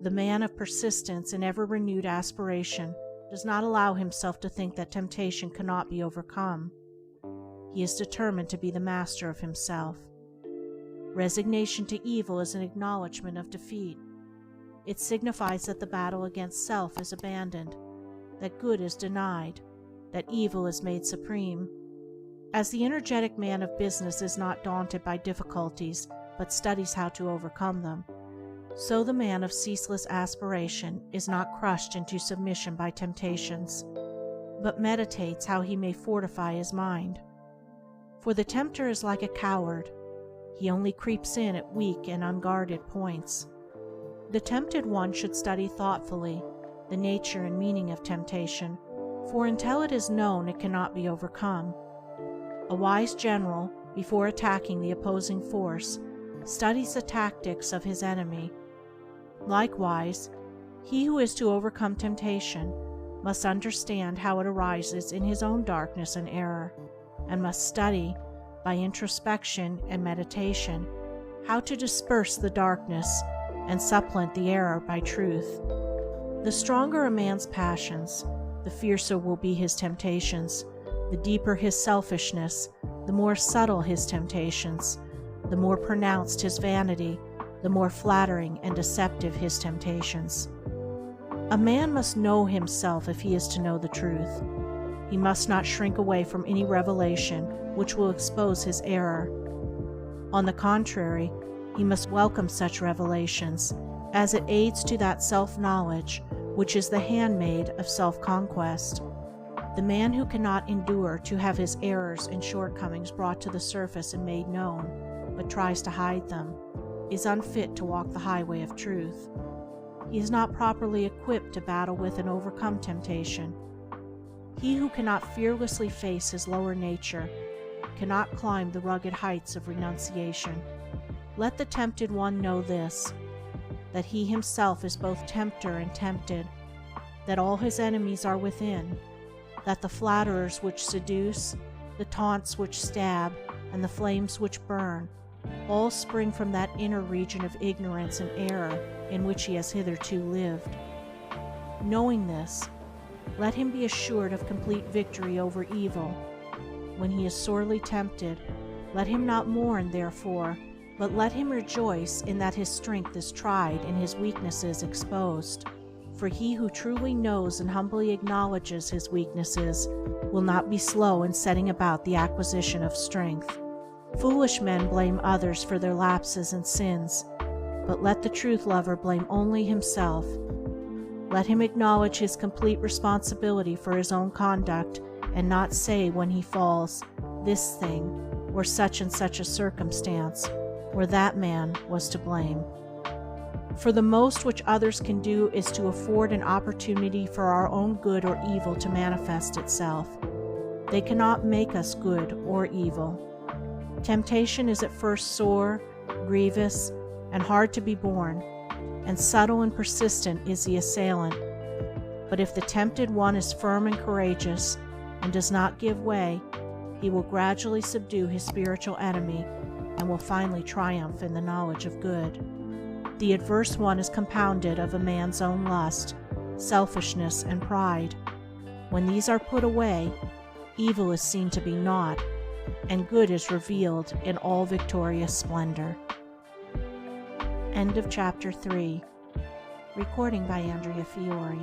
The man of persistence and ever-renewed aspiration does not allow himself to think that temptation cannot be overcome. He is determined to be the master of himself. Resignation to evil is an acknowledgement of defeat. It signifies that the battle against self is abandoned, that good is denied, that evil is made supreme. As the energetic man of business is not daunted by difficulties, but studies how to overcome them, so the man of ceaseless aspiration is not crushed into submission by temptations, but meditates how he may fortify his mind. For the tempter is like a coward. He only creeps in at weak and unguarded points. The tempted one should study thoughtfully the nature and meaning of temptation, for until it is known it cannot be overcome. A wise general, before attacking the opposing force, studies the tactics of his enemy. Likewise, he who is to overcome temptation must understand how it arises in his own darkness and error, and must study, by introspection and meditation, how to disperse the darkness and supplement the error by truth. The stronger a man's passions, the fiercer will be his temptations. The deeper his selfishness, the more subtle his temptations. The more pronounced his vanity, the more flattering and deceptive his temptations. A man must know himself if he is to know the truth. He must not shrink away from any revelation which will expose his error. On the contrary, he must welcome such revelations, as it aids to that self-knowledge which is the handmaid of self-conquest. The man who cannot endure to have his errors and shortcomings brought to the surface and made known, but tries to hide them, is unfit to walk the highway of truth. He is not properly equipped to battle with and overcome temptation. He who cannot fearlessly face his lower nature cannot climb the rugged heights of renunciation. Let the tempted one know this, that he himself is both tempter and tempted, that all his enemies are within, that the flatterers which seduce, the taunts which stab, and the flames which burn, all spring from that inner region of ignorance and error in which he has hitherto lived. Knowing this, let him be assured of complete victory over evil. When he is sorely tempted, let him not mourn therefore, but let him rejoice in that his strength is tried and his weaknesses exposed. For he who truly knows and humbly acknowledges his weaknesses will not be slow in setting about the acquisition of strength. Foolish men blame others for their lapses and sins, but let the truth lover blame only himself. Let him acknowledge his complete responsibility for his own conduct, and not say when he falls, "This thing," or "such and such a circumstance," or "that man was to blame." For the most which others can do is to afford an opportunity for our own good or evil to manifest itself. They cannot make us good or evil. Temptation is at first sore, grievous, and hard to be borne, and subtle and persistent is the assailant. But if the tempted one is firm and courageous, and does not give way, he will gradually subdue his spiritual enemy, and will finally triumph in the knowledge of good. The adverse one is compounded of a man's own lust, selfishness, and pride. When these are put away, evil is seen to be naught, and good is revealed in all victorious splendor. End of Chapter 3. Recording by Andrea Fiore.